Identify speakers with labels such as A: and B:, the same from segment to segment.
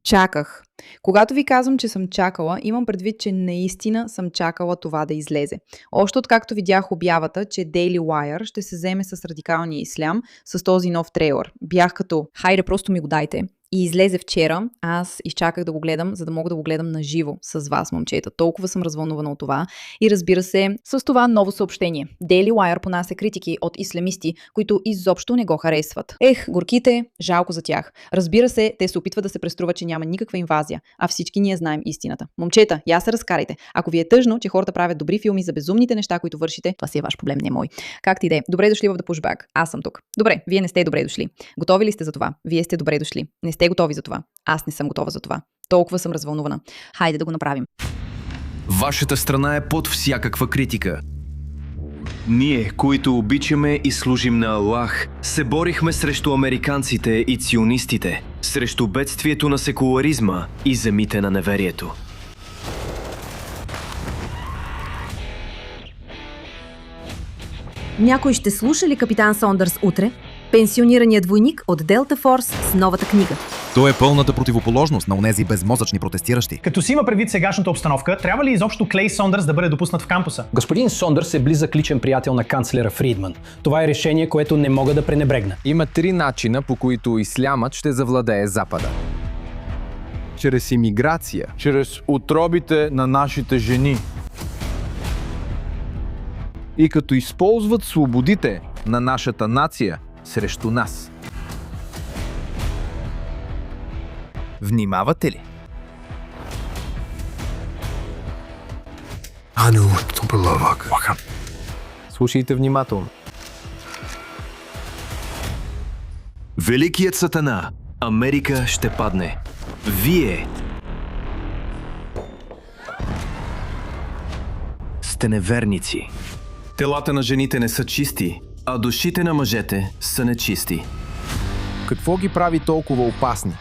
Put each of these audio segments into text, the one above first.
A: Чаках. Когато ви казвам, че съм чакала, имам предвид, че наистина съм чакала това да излезе. Още откакто видях обявата, че Daily Wire ще се вземе с радикалния ислям с този нов трейлър. Бях като, хайде, просто ми го дайте. И излезе вчера, аз изчаках да го гледам, за да мога да го гледам на живо с вас, момчета. Толкова съм развълнувана от това. И разбира се, с това ново съобщение. Daily Wire понася критики от ислямисти, които изобщо не го харесват. Горките, жалко за тях. Разбира се, те се опитват да се преструват, че няма никаква инвазия, а всички ние знаем истината. Момчета, я се разкарайте. Ако ви е тъжно, че хората правят добри филми за безумните неща, които вършите, това си е ваш проблем, не мой. Както и да е. Добре дошли в The Pushback. Аз съм тук. Добре, вие не сте добре дошли. Готови ли сте за това? Вие сте добре дошли. Не сте готови за това. Аз не съм готова за това. Толкова съм развълнувана. Хайде да го направим.
B: Вашата страна е под всякаква критика.
C: Ние, които обичаме и служим на Аллах, се борихме срещу американците и ционистите, срещу бедствието на секуларизма и земите на неверието.
D: Някой ще слуша ли капитан Сондърс утре? Пенсионираният войник от Делта Форс с новата книга.
E: Той е пълната противоположност на онези безмозъчни протестиращи.
F: Като си има предвид сегашната обстановка, трябва ли изобщо Клей Сондърс да бъде допуснат в кампуса?
G: Господин Сондърс е близък личен приятел на канцлера Фридман. Това е решение, което не мога да пренебрегна.
H: Има 3 начина, по които ислямът ще завладее Запада. Чрез имиграция.
I: Чрез утробите на нашите жени. И като използват свободите на нашата нация срещу нас.
E: Внимавате ли?
H: Слушайте внимателно.
C: Великият сатана, Америка ще падне. Вие сте неверници. Телата на жените не са чисти, а душите на мъжете са нечисти.
H: Какво ги прави толкова опасни?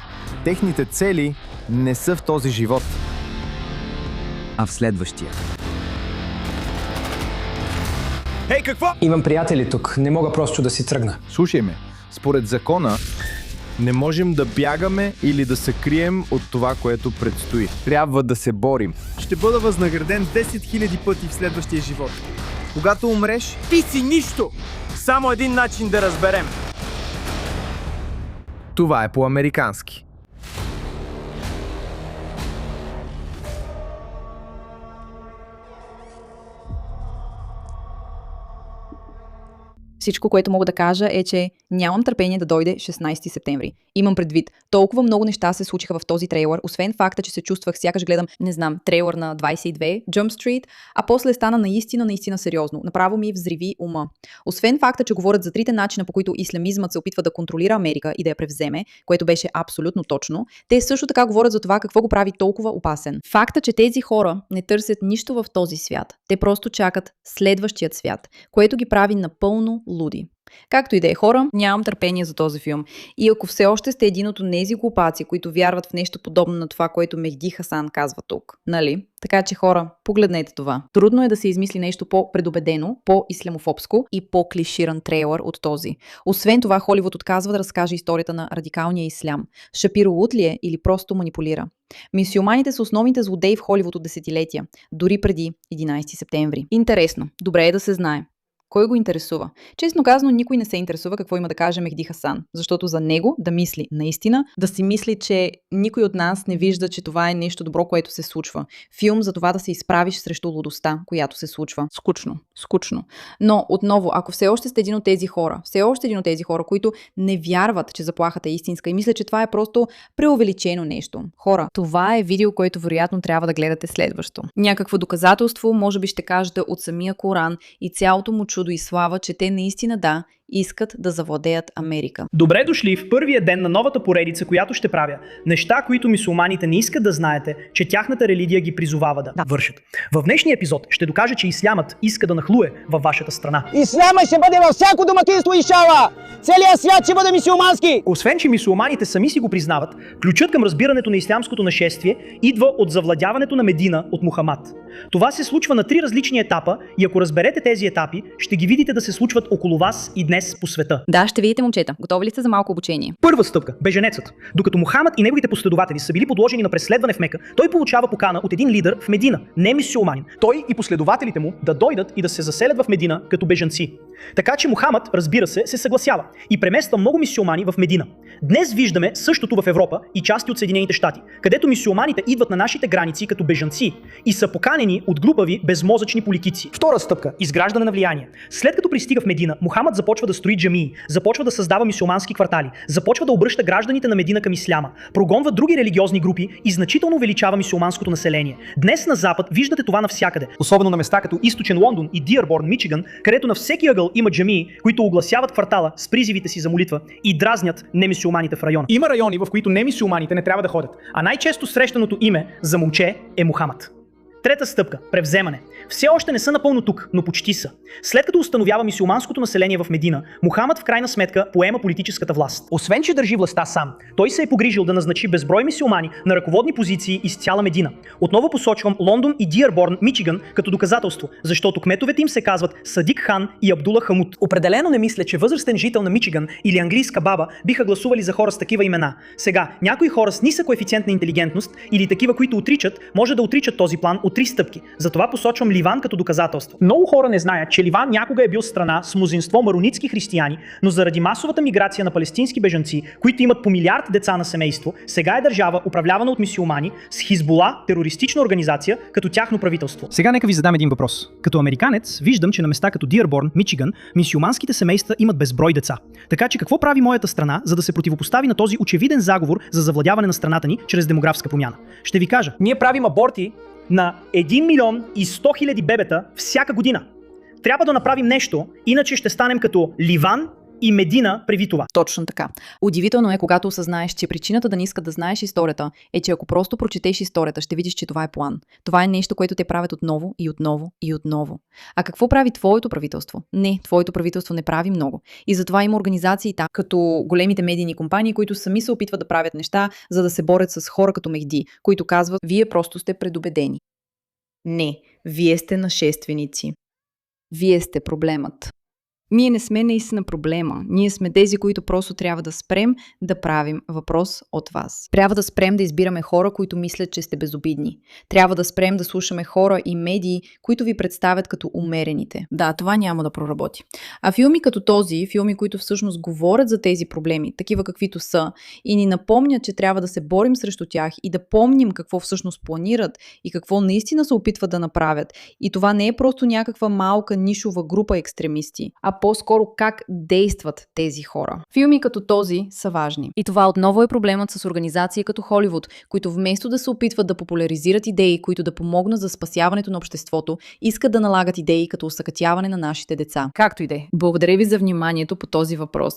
H: Техните цели не са в този живот, а в следващия.
I: Хей, какво?
G: Имам приятели тук, не мога просто да си тръгна.
I: Слушай ме, според закона не можем да бягаме или да се крием от това, което предстои.
H: Трябва да се борим.
J: Ще бъда възнаграден 10 000 пъти в следващия живот. Когато умреш, ти си нищо! Само един начин да разберем.
H: Това е по-американски.
A: Всичко, което мога да кажа е, че нямам търпение да дойде 16 септември. Имам предвид, толкова много неща се случиха в този трейлър, освен факта, че се чувствах сякаш гледам, не знам, трейлър на 22, Jump Street, а после стана наистина сериозно. Направо ми взриви ума. Освен факта, че говорят за 3 начина, по които ислямизмът се опитва да контролира Америка и да я превземе, което беше абсолютно точно, те също така говорят за това какво го прави толкова опасен. Факта, че тези хора не търсят нищо в този свят. Те просто чакат следващият свят, което ги прави напълно луди. Както и да е, хора, нямам търпение за този филм. И ако все още сте един от тези глупаци, които вярват в нещо подобно на това, което Мехди Хасан казва тук, нали? Така че, хора, погледнете това. Трудно е да се измисли нещо по-предубедено, по-ислямофобско и по-клиширан трейлър от този. Освен това, Холивуд отказва да разкаже историята на радикалния ислям. Шапиро луд ли е или просто манипулира? Мюсюлманите са основните злодеи в Холивуд от десетилетия, дори преди 11 септември. Интересно, добре е да се знае. Кой го интересува? Честно казано, никой не се интересува какво има да каже Мехди Хасан, защото за него да мисли наистина, да си мисли, че никой от нас не вижда, че това е нещо добро, което се случва. Филм за това да се изправиш срещу лудостта, която се случва. Скучно. Но отново, ако все още сте един от тези хора, които не вярват, че заплахата е истинска и мислят, че това е просто преувеличено нещо. Хора, това е видео, което вероятно трябва да гледате следващо. Някакво доказателство, може би ще кажете от самия Коран и цялото му чудо и слава, че те наистина искат да завладеят Америка.
F: Добре дошли в първия ден на новата поредица, която ще правя. Неща, които мюсюлманите не искат да знаете, че тяхната религия ги призовава да вършат. В днешния епизод ще докажа, че ислямът иска да нахлуе във вашата страна.
K: Ислямът ще бъде във всяко домакинство, иншала! Целият свят ще бъде мюсюлмански!
F: Освен, че мюсюлманите сами си го признават, ключът към разбирането на ислямското нашествие идва от завладяването на Медина от Мухамад. Това се случва на 3 различни етапа и ако разберете тези етапи, ще ги видите да се случват около вас и днес днес по света.
A: Да, ще видите, момчета. Готови ли сте за малко обучение?
F: Първа стъпка – беженецът. Докато Мухамад и неговите последователи са били подложени на преследване в Мека, той получава покана от един лидер в Медина, не мюсюлманин. Той и последователите му да дойдат и да се заселят в Медина като бежанци. Така че Мухамад, разбира се съгласява и премества много мюсюлмани в Медина. Днес виждаме същото в Европа и части от Съединените щати, където мюсюлманите идват на нашите граници като бежанци и са поканени от глупави, безмозъчни политици. Втора стъпка – изграждане на влияние. След като пристига в Медина, Мухамад започва да строи джамии, започва да създава мюсюлмански квартали, започва да обръща гражданите на Медина към исляма, прогонва други религиозни групи и значително увеличава мюсюлманското население. Днес на Запад виждате това навсякъде, особено на места като Източен Лондон и Диърборн, Мичиган, където на всеки ъгъл има джамии, които огласяват квартала с призивите си за молитва и дразнят немюсюлманите в района. Има райони, в които немюсюлманите не трябва да ходят, а най-често срещаното име за момче е Мухамад. Трета стъпка – превземане. Все още не са напълно тук, но почти са. След като установява мюсюлманското население в Медина, Мухамад в крайна сметка поема политическата власт. Освен че държи властта сам, той се е погрижил да назначи безброй мюсюлмани на ръководни позиции из цяла Медина. Отново посочвам Лондон и Диърборн, Мичиган като доказателство, защото кметовете им се казват Садик Хан и Абдула Хамуд. Определено не мисля, че възрастен жител на Мичиган или английска баба биха гласували за хора с такива имена. Сега, някои хора с нисък коефициент на интелигентност или такива, които отричат, може да отричат този план от 3 стъпки. Затова посочвам Ливан като доказателство. Много хора не знаят, че Ливан някога е бил страна с мнозинство маронитски християни, но заради масовата миграция на палестински бежанци, които имат по милиард деца на семейство, сега е държава, управлявана от мюсюлмани, с Хизбула, терористична организация, като тяхно правителство. Сега нека ви задам един въпрос. Като американец виждам, че на места като Диърборн, Мичиган, мюсюлманските семейства имат безброй деца. Така че какво прави моята страна, за да се противопостави на този очевиден заговор за завладяване на страната ни чрез демографска промяна? Ще ви кажа. Ние правим аборти на 1 милион и 100 хиляди бебета всяка година. Трябва да направим нещо, иначе ще станем като Ливан и Медина преди това.
A: Точно така. Удивително е, когато осъзнаеш, че причината да не искат да знаеш историята е, че ако просто прочетеш историята, ще видиш, че това е план. Това е нещо, което те правят отново и отново и отново. А какво прави твоето правителство? Не, твоето правителство не прави много. И затова има организации като големите медийни компании, които сами се опитват да правят неща, за да се борят с хора като Мехди, които казват: вие просто сте предубедени. Не, вие сте нашественици. Вие сте проблемът. Ние не сме наистина проблема. Ние сме тези, които просто трябва да спрем да правим въпрос от вас. Трябва да спрем да избираме хора, които мислят, че сте безобидни. Трябва да спрем да слушаме хора и медии, които ви представят като умерените. Да, това няма да проработи. А филми като този, филми, които всъщност говорят за тези проблеми, такива каквито са, и ни напомнят, че трябва да се борим срещу тях и да помним какво всъщност планират и какво наистина се опитват да направят. И това не е просто някаква малка нишова група екстремисти, а по-скоро как действат тези хора. Филми като този са важни. И това отново е проблемът с организации като Холивуд, които вместо да се опитват да популяризират идеи, които да помогнат за спасяването на обществото, искат да налагат идеи като усъкътяване на нашите деца. Както и да е. Благодаря ви за вниманието по този въпрос.